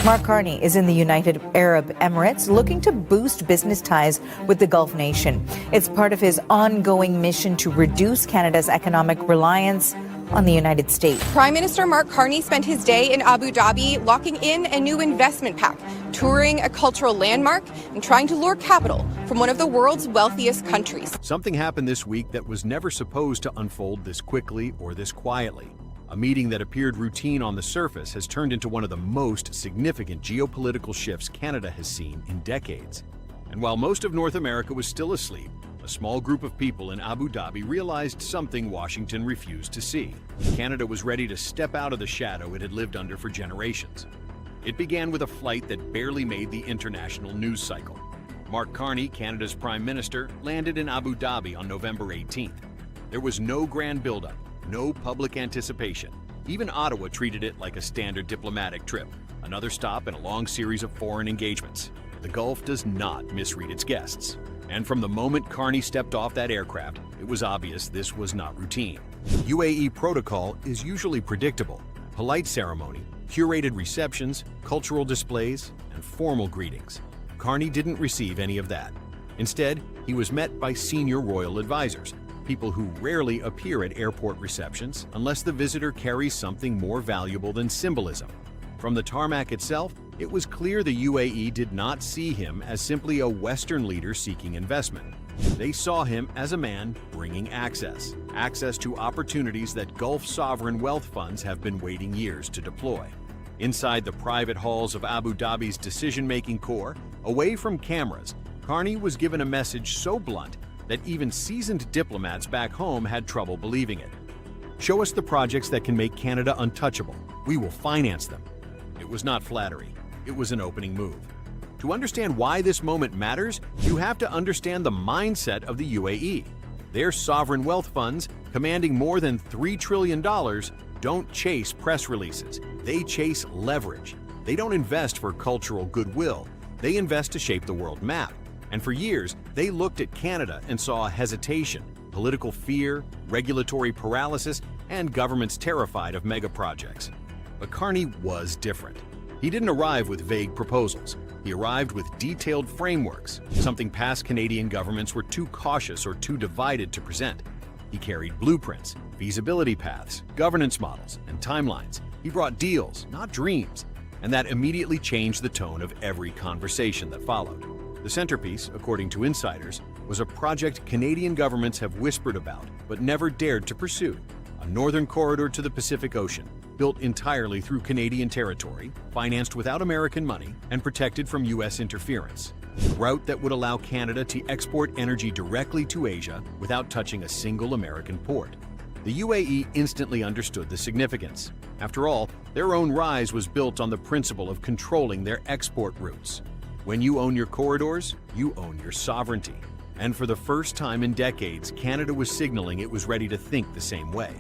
Mark Carney is in the United Arab Emirates looking to boost business ties with the Gulf nation. It's part of his ongoing mission to reduce Canada's economic reliance on the United States. Prime Minister Mark Carney spent his day in Abu Dhabi locking in a new investment pact, touring a cultural landmark, and trying to lure capital from one of the world's wealthiest countries. Something happened this week that was never supposed to unfold this quickly or this quietly. A meeting that appeared routine on the surface has turned into one of the most significant geopolitical shifts Canada has seen in decades. And while most of North America was still asleep, a small group of people in Abu Dhabi realized something Washington refused to see. Canada was ready to step out of the shadow it had lived under for generations. It began with a flight that barely made the international news cycle. Mark Carney, Canada's Prime Minister, landed in Abu Dhabi on November 18th. There was no grand buildup, no public anticipation. Even Ottawa treated it like a standard diplomatic trip, another stop in a long series of foreign engagements. The Gulf does not misread its guests. And from the moment Carney stepped off that aircraft, it was obvious this was not routine. UAE protocol is usually predictable: polite ceremony, curated receptions, cultural displays, and formal greetings. Carney didn't receive any of that. Instead, he was met by senior royal advisors, people who rarely appear at airport receptions unless the visitor carries something more valuable than symbolism. From the tarmac itself, it was clear the UAE did not see him as simply a Western leader seeking investment. They saw him as a man bringing access to opportunities that Gulf sovereign wealth funds have been waiting years to deploy. Inside the private halls of Abu Dhabi's decision-making core, away from cameras, Carney was given a message so blunt that even seasoned diplomats back home had trouble believing it. Show us the projects that can make Canada untouchable. We will finance them. It was not flattery. It was an opening move. To understand why this moment matters, you have to understand the mindset of the UAE. Their sovereign wealth funds, commanding more than $3 trillion, don't chase press releases. They chase leverage. They don't invest for cultural goodwill. They invest to shape the world map. And for years, they looked at Canada and saw hesitation, political fear, regulatory paralysis, and governments terrified of mega projects. But Carney was different. He didn't arrive with vague proposals. He arrived with detailed frameworks, something past Canadian governments were too cautious or too divided to present. He carried blueprints, feasibility paths, governance models, and timelines. He brought deals, not dreams, and that immediately changed the tone of every conversation that followed. The centerpiece, according to insiders, was a project Canadian governments have whispered about but never dared to pursue: a northern corridor to the Pacific Ocean, built entirely through Canadian territory, financed without American money, and protected from U.S. interference. A route that would allow Canada to export energy directly to Asia without touching a single American port. The UAE instantly understood the significance. After all, their own rise was built on the principle of controlling their export routes. When you own your corridors, you own your sovereignty. And for the first time in decades, Canada was signaling it was ready to think the same way.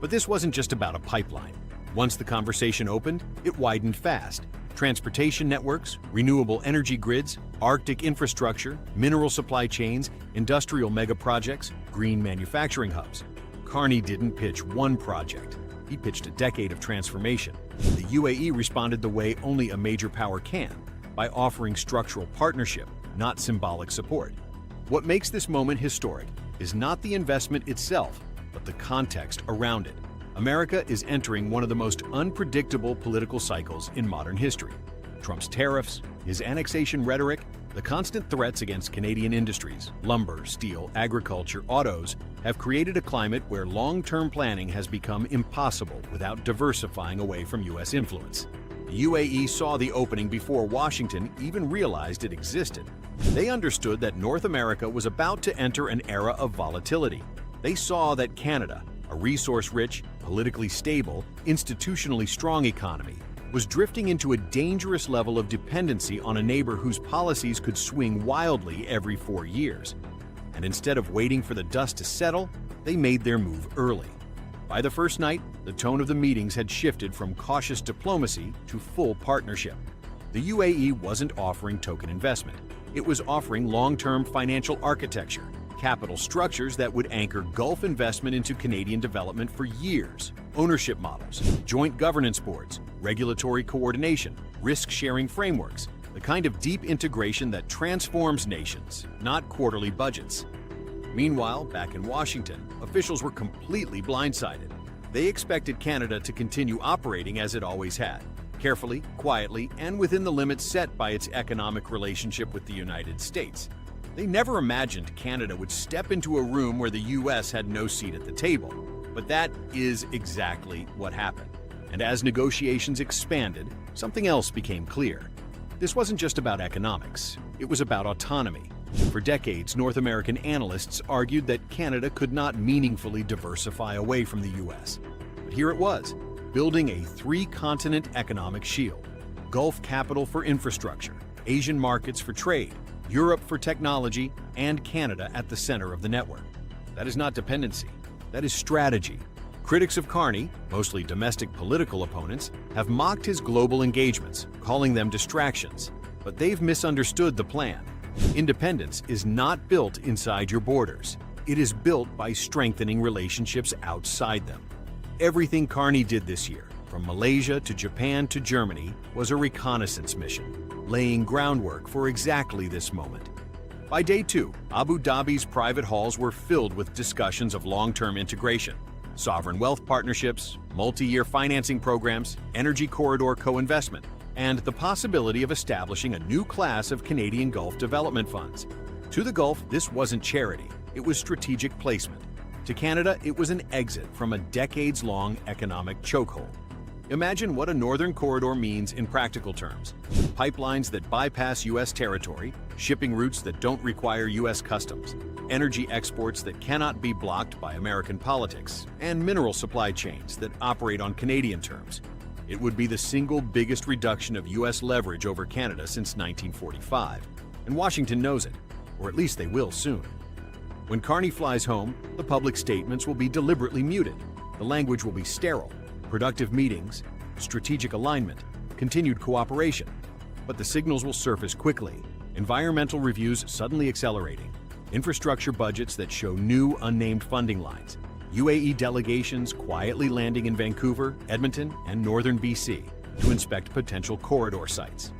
But this wasn't just about a pipeline. Once the conversation opened, it widened fast. Transportation networks, renewable energy grids, Arctic infrastructure, mineral supply chains, industrial megaprojects, green manufacturing hubs. Carney didn't pitch one project. He pitched a decade of transformation. The UAE responded the way only a major power can, by offering structural partnership, not symbolic support. What makes this moment historic is not the investment itself, but the context around it. America is entering one of the most unpredictable political cycles in modern history. Trump's tariffs, his annexation rhetoric, the constant threats against Canadian industries, lumber, steel, agriculture, autos, have created a climate where long-term planning has become impossible without diversifying away from U.S. influence. The UAE saw the opening before Washington even realized it existed. They understood that North America was about to enter an era of volatility. They saw that Canada, a resource-rich, politically stable, institutionally strong economy, was drifting into a dangerous level of dependency on a neighbor whose policies could swing wildly every 4 years. And instead of waiting for the dust to settle, they made their move early. By the first night, the tone of the meetings had shifted from cautious diplomacy to full partnership. The UAE wasn't offering token investment. It was offering long-term financial architecture, capital structures that would anchor Gulf investment into Canadian development for years, ownership models, joint governance boards, regulatory coordination, risk-sharing frameworks, the kind of deep integration that transforms nations, not quarterly budgets. Meanwhile, back in Washington, officials were completely blindsided. They expected Canada to continue operating as it always had, carefully, quietly, and within the limits set by its economic relationship with the United States. They never imagined Canada would step into a room where the U.S. had no seat at the table. But that is exactly what happened. And as negotiations expanded, something else became clear. This wasn't just about economics, it was about autonomy. For decades, North American analysts argued that Canada could not meaningfully diversify away from the U.S. But here it was, building a three-continent economic shield: Gulf capital for infrastructure, Asian markets for trade, Europe for technology, and Canada at the center of the network. That is not dependency, that is strategy. Critics of Carney, mostly domestic political opponents, have mocked his global engagements, calling them distractions. But they've misunderstood the plan. Independence is not built inside your borders. It is built by strengthening relationships outside them. Everything Carney did this year, from Malaysia to Japan to Germany, was a reconnaissance mission, laying groundwork for exactly this moment. By day 2, Abu Dhabi's private halls were filled with discussions of long-term integration, sovereign wealth partnerships, multi-year financing programs, energy corridor co-investment, and the possibility of establishing a new class of Canadian Gulf development funds. To the Gulf, this wasn't charity, it was strategic placement. To Canada, it was an exit from a decades-long economic chokehold. Imagine what a northern corridor means in practical terms. Pipelines that bypass U.S. territory, shipping routes that don't require U.S. customs, energy exports that cannot be blocked by American politics, and mineral supply chains that operate on Canadian terms. It would be the single biggest reduction of U.S. leverage over Canada since 1945. And Washington knows it, or at least they will soon. When Carney flies home, the public statements will be deliberately muted. The language will be sterile. Productive meetings, strategic alignment, continued cooperation. But the signals will surface quickly. Environmental reviews suddenly accelerating. Infrastructure budgets that show new unnamed funding lines. UAE delegations quietly landing in Vancouver, Edmonton, and northern BC to inspect potential corridor sites.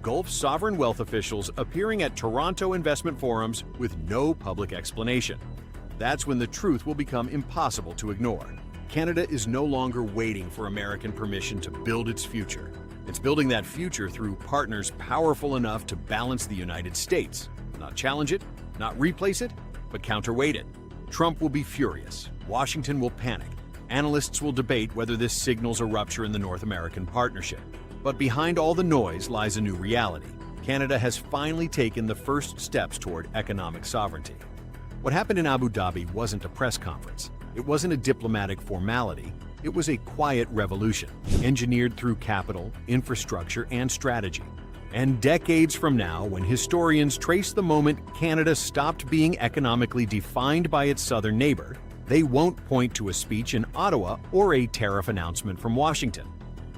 Gulf sovereign wealth officials appearing at Toronto investment forums with no public explanation. That's when the truth will become impossible to ignore. Canada is no longer waiting for American permission to build its future. It's building that future through partners powerful enough to balance the United States. Not challenge it, not replace it, but counterweight it. Trump will be furious. Washington will panic. Analysts will debate whether this signals a rupture in the North American partnership. But behind all the noise lies a new reality. Canada has finally taken the first steps toward economic sovereignty. What happened in Abu Dhabi wasn't a press conference. It wasn't a diplomatic formality. It was a quiet revolution, engineered through capital, infrastructure, and strategy. And decades from now, when historians trace the moment Canada stopped being economically defined by its southern neighbor, they won't point to a speech in Ottawa or a tariff announcement from Washington.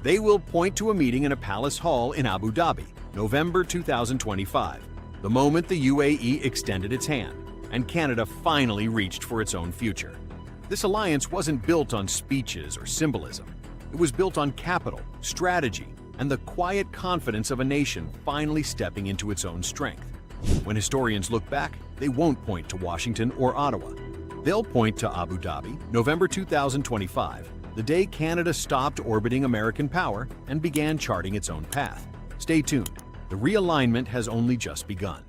They will point to a meeting in a palace hall in Abu Dhabi, November 2025, the moment the UAE extended its hand, and Canada finally reached for its own future. This alliance wasn't built on speeches or symbolism. It was built on capital, strategy, and the quiet confidence of a nation finally stepping into its own strength. When historians look back, they won't point to Washington or Ottawa. They'll point to Abu Dhabi, November 2025, the day Canada stopped orbiting American power and began charting its own path. Stay tuned. The realignment has only just begun.